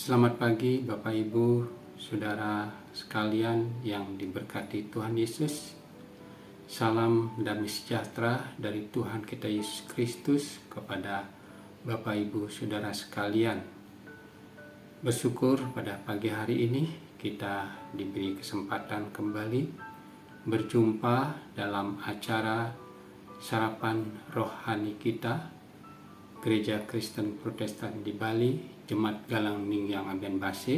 Selamat pagi Bapak Ibu, Saudara sekalian yang diberkati Tuhan Yesus. Salam damai sejahtera dari Tuhan kita Yesus Kristus kepada Bapak Ibu Saudara sekalian. Bersyukur pada pagi hari ini kita diberi kesempatan kembali berjumpa dalam acara sarapan rohani kita Gereja Kristen Protestan di Bali, Jemaat Galang Ningyang Aben Base,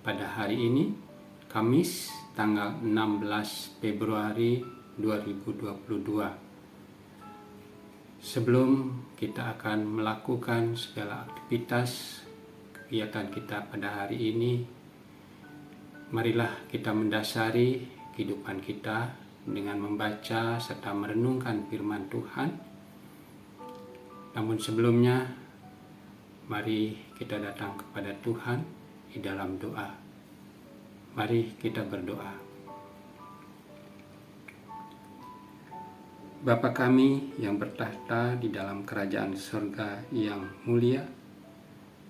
pada hari ini, Kamis, tanggal 16 Februari 2022. Sebelum kita akan melakukan segala aktivitas kegiatan kita pada hari ini, marilah kita mendasari kehidupan kita dengan membaca serta merenungkan firman Tuhan. Namun sebelumnya, mari kita datang kepada Tuhan di dalam doa. Mari kita berdoa. Bapa kami yang bertahta di dalam kerajaan surga yang mulia,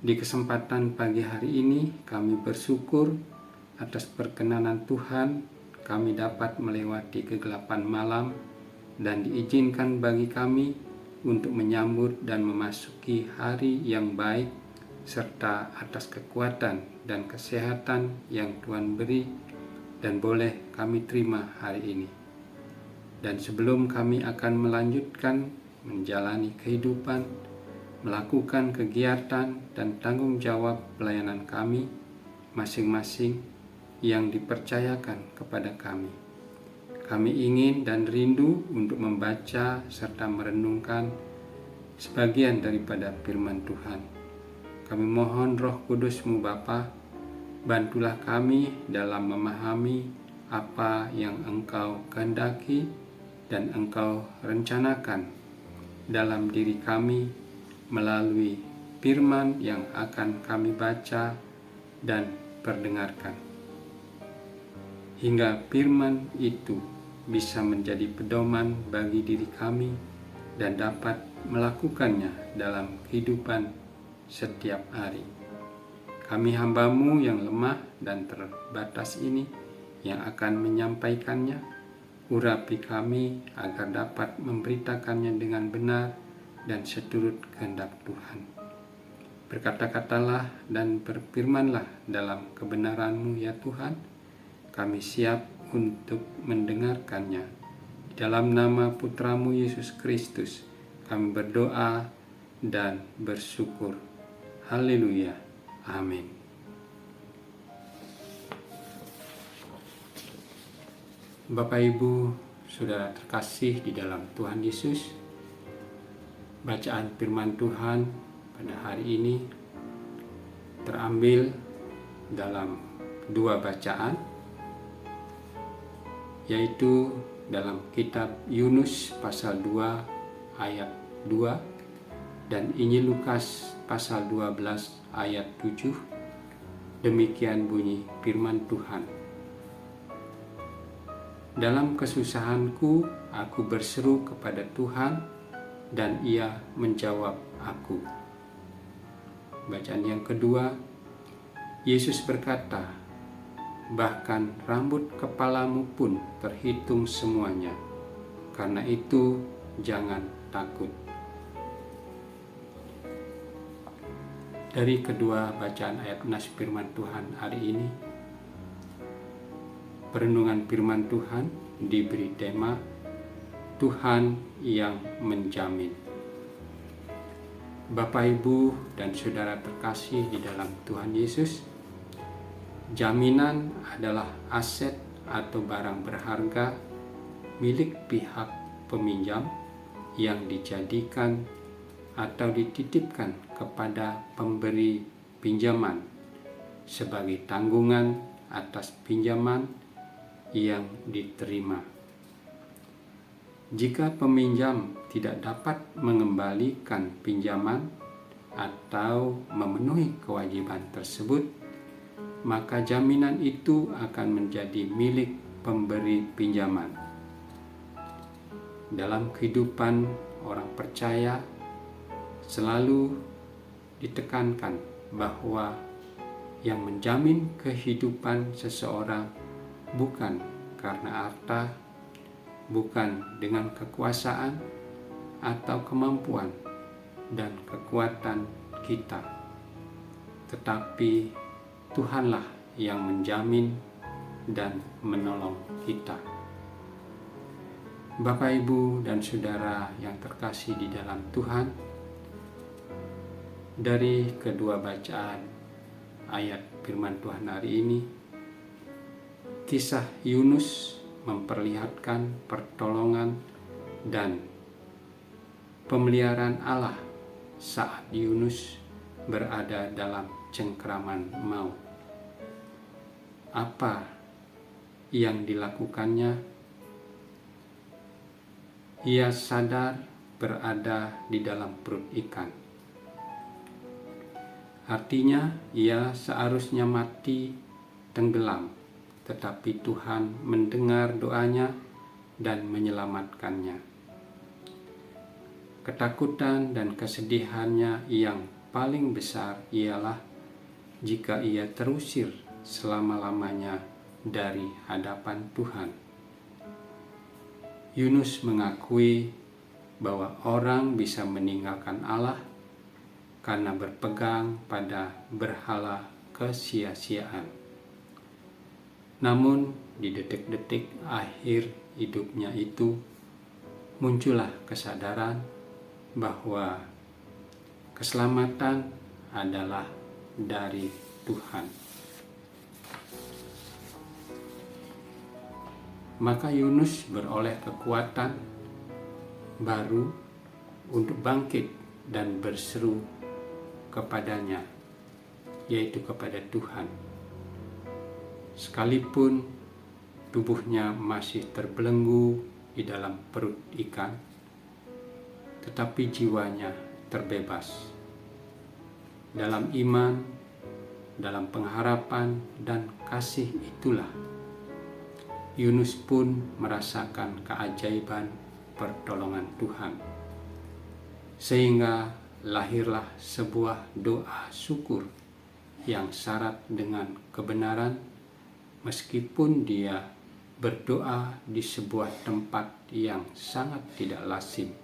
di kesempatan pagi hari ini kami bersyukur atas perkenanan Tuhan kami dapat melewati kegelapan malam dan diizinkan bagi kami untuk menyambut dan memasuki hari yang baik serta atas kekuatan dan kesehatan yang Tuhan beri dan boleh kami terima hari ini. Dan sebelum kami akan melanjutkan menjalani kehidupan, melakukan kegiatan dan tanggung jawab pelayanan kami masing-masing yang dipercayakan kepada kami. Kami ingin dan rindu untuk membaca serta merenungkan sebagian daripada firman Tuhan. Kami mohon Roh Kudus-Mu Bapa, bantulah kami dalam memahami apa yang Engkau kehendaki dan Engkau rencanakan dalam diri kami melalui firman yang akan kami baca dan perdengarkan. Hingga firman itu bisa menjadi pedoman bagi diri kami dan dapat melakukannya dalam kehidupan setiap hari. Kami hamba-Mu yang lemah dan terbatas ini yang akan menyampaikannya. Urapi kami agar dapat memberitakannya dengan benar dan seturut kehendak Tuhan. Berkata-katalah dan berfirmanlah dalam kebenaran-Mu ya Tuhan. Kami siap untuk mendengarkannya. Dalam nama Putra-Mu Yesus Kristus, kami berdoa dan bersyukur. Haleluya. Amin. Bapak Ibu, Saudara terkasih di dalam Tuhan Yesus, bacaan firman Tuhan pada hari ini terambil dalam dua bacaan, yaitu dalam kitab Yunus pasal 2 ayat 2 dan Injil Lukas pasal 12 ayat 7. Demikian bunyi firman Tuhan. Dalam kesusahanku aku berseru kepada Tuhan dan Ia menjawab aku. Bacaan yang kedua, Yesus berkata, bahkan rambut kepalamu pun terhitung semuanya. Karena itu jangan takut. Dari kedua bacaan ayat nas firman Tuhan hari ini, perenungan firman Tuhan diberi tema Tuhan yang menjamin. Bapak, Ibu, dan Saudara terkasih di dalam Tuhan Yesus, jaminan adalah aset atau barang berharga milik pihak peminjam yang dijadikan atau dititipkan kepada pemberi pinjaman sebagai tanggungan atas pinjaman yang diterima. Jika peminjam tidak dapat mengembalikan pinjaman atau memenuhi kewajiban tersebut, maka jaminan itu akan menjadi milik pemberi pinjaman. Dalam kehidupan orang percaya, selalu ditekankan bahwa yang menjamin kehidupan seseorang bukan karena harta, bukan dengan kekuasaan atau kemampuan dan kekuatan kita, tetapi Tuhanlah yang menjamin dan menolong kita. Bapak, Ibu, dan Saudara yang terkasih di dalam Tuhan, dari kedua bacaan ayat firman Tuhan hari ini, kisah Yunus memperlihatkan pertolongan dan pemeliharaan Allah saat Yunus berada dalam cengkraman maut. Apa yang dilakukannya? Ia sadar berada di dalam perut ikan. Artinya, ia seharusnya mati tenggelam, tetapi Tuhan mendengar doanya dan menyelamatkannya. Ketakutan dan kesedihannya yang paling besar ialah jika ia terusir selama-lamanya dari hadapan Tuhan. Yunus mengakui bahwa orang bisa meninggalkan Allah karena berpegang pada berhala kesia-siaan. Namun di detik-detik akhir hidupnya itu muncullah kesadaran bahwa keselamatan adalah dari Tuhan. Maka Yunus beroleh kekuatan baru untuk bangkit dan berseru kepadanya, yaitu kepada Tuhan. Sekalipun tubuhnya masih terbelenggu di dalam perut ikan, tetapi jiwanya terbebas. Dalam iman, dalam pengharapan dan kasih itulah Yunus pun merasakan keajaiban pertolongan Tuhan. Sehingga lahirlah sebuah doa syukur yang syarat dengan kebenaran, meskipun dia berdoa di sebuah tempat yang sangat tidak lazim,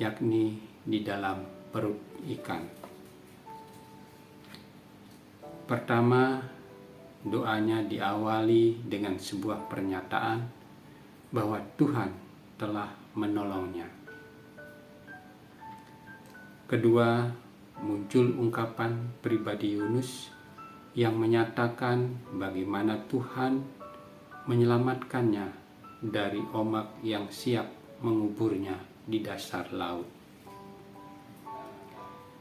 yakni di dalam perut ikan. Pertama, doanya diawali dengan sebuah pernyataan bahwa Tuhan telah menolongnya. Kedua, muncul ungkapan pribadi Yunus yang menyatakan bagaimana Tuhan menyelamatkannya dari ombak yang siap menguburnya di dasar laut.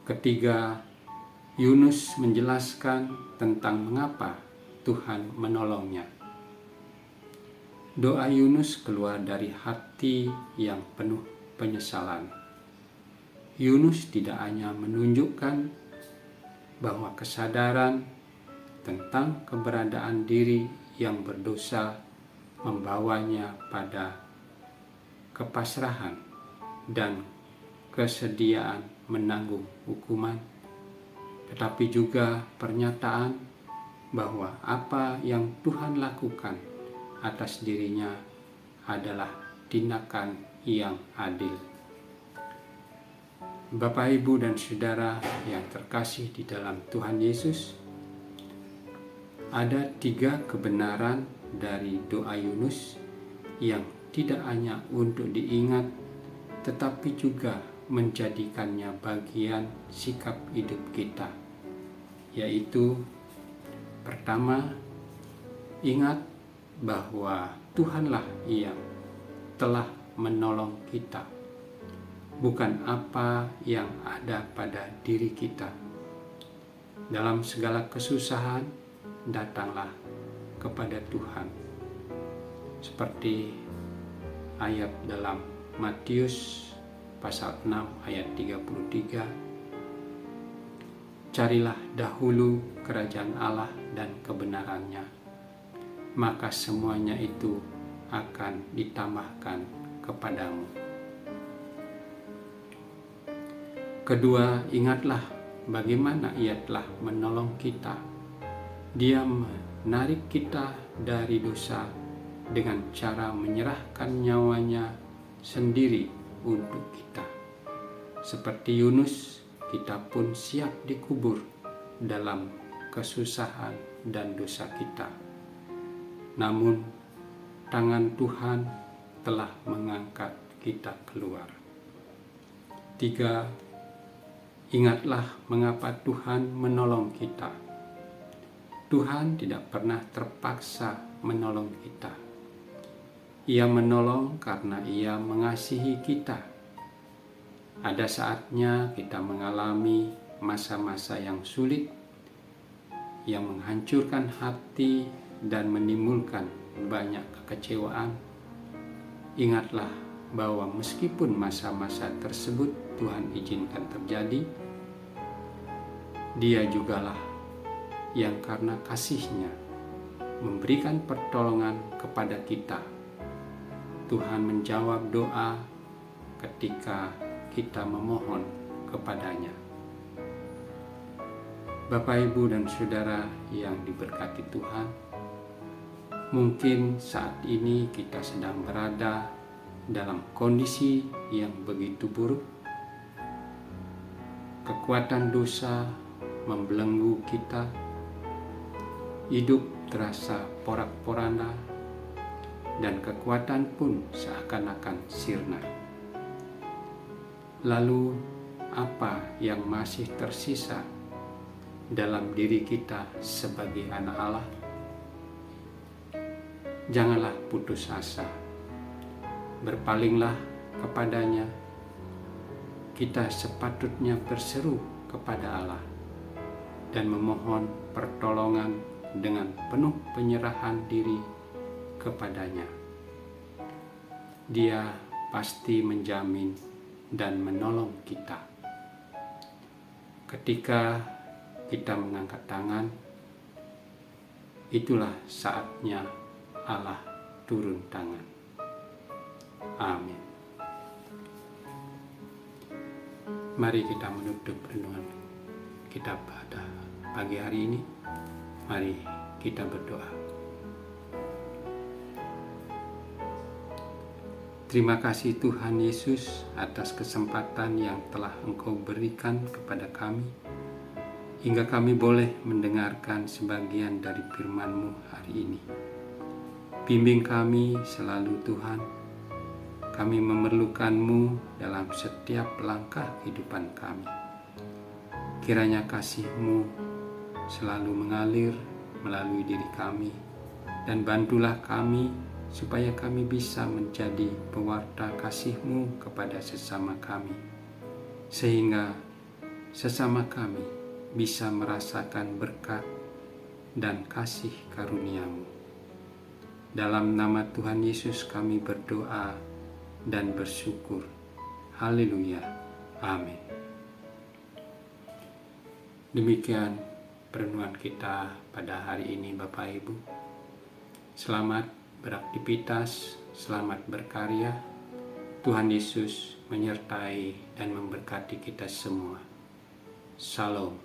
Ketiga, Yunus menjelaskan tentang mengapa Tuhan menolongnya. Doa Yunus keluar dari hati yang penuh penyesalan. Yunus tidak hanya menunjukkan bahwa kesadaran tentang keberadaan diri yang berdosa membawanya pada kepasrahan dan kesediaan menanggung hukuman, tetapi juga pernyataan bahwa apa yang Tuhan lakukan atas dirinya adalah tindakan yang adil. Bapak, Ibu, dan Saudara yang terkasih di dalam Tuhan Yesus, ada 3 kebenaran dari doa Yunus yang tidak hanya untuk diingat, tetapi juga menjadikannya bagian sikap hidup kita, yaitu pertama, ingat bahwa Tuhanlah yang telah menolong kita, bukan apa yang ada pada diri kita. Dalam segala kesusahan, datanglah kepada Tuhan. Seperti ayat dalam Matius pasal 6 ayat 33, carilah dahulu kerajaan Allah dan kebenarannya, maka semuanya itu akan ditambahkan kepadamu. Kedua, ingatlah bagaimana Ia telah menolong kita. Dia menarik kita dari dosa dengan cara menyerahkan nyawanya sendiri untuk kita. Seperti Yunus, kita pun siap dikubur dalam kesusahan dan dosa kita. Namun, tangan Tuhan telah mengangkat kita keluar. 3. Ingatlah mengapa Tuhan menolong kita. Tuhan tidak pernah terpaksa menolong kita. Ia menolong karena Ia mengasihi kita. Ada saatnya kita mengalami masa-masa yang sulit, yang menghancurkan hati dan menimbulkan banyak kekecewaan. Ingatlah bahwa meskipun masa-masa tersebut Tuhan izinkan terjadi, Dia jugalah yang karena kasih-Nya memberikan pertolongan kepada kita. Tuhan menjawab doa ketika kita memohon kepada-Nya. Bapak, Ibu, dan Saudara yang diberkati Tuhan, mungkin saat ini kita sedang berada dalam kondisi yang begitu buruk. Kekuatan dosa membelenggu kita, hidup terasa porak-poranda, dan kekuatan pun seakan-akan sirna. Lalu, apa yang masih tersisa dalam diri kita sebagai anak Allah? Janganlah putus asa. Berpalinglah kepada-Nya. Kita sepatutnya berseru kepada Allah dan memohon pertolongan dengan penuh penyerahan diri kepada-Nya. Dia pasti menjamin dan menolong kita. Ketika kita mengangkat tangan, itulah saatnya Allah turun tangan. Amin. Mari kita menutup renungan kita pada pagi hari ini. Mari kita berdoa. Terima kasih Tuhan Yesus atas kesempatan yang telah Engkau berikan kepada kami, hingga kami boleh mendengarkan sebagian dari firman-Mu hari ini. Bimbing kami selalu Tuhan. Kami memerlukan-Mu dalam setiap langkah kehidupan kami. Kiranya kasih-Mu selalu mengalir melalui diri kami, dan bantulah kami supaya kami bisa menjadi pewarta kasih-Mu kepada sesama kami, sehingga sesama kami bisa merasakan berkat dan kasih karunia-Mu. Dalam nama Tuhan Yesus kami berdoa dan bersyukur. Haleluya. Amin. Demikian perenungan kita pada hari ini, Bapak Ibu. Selamat beraktivitas, selamat berkarya. Tuhan Yesus menyertai dan memberkati kita semua. Shalom.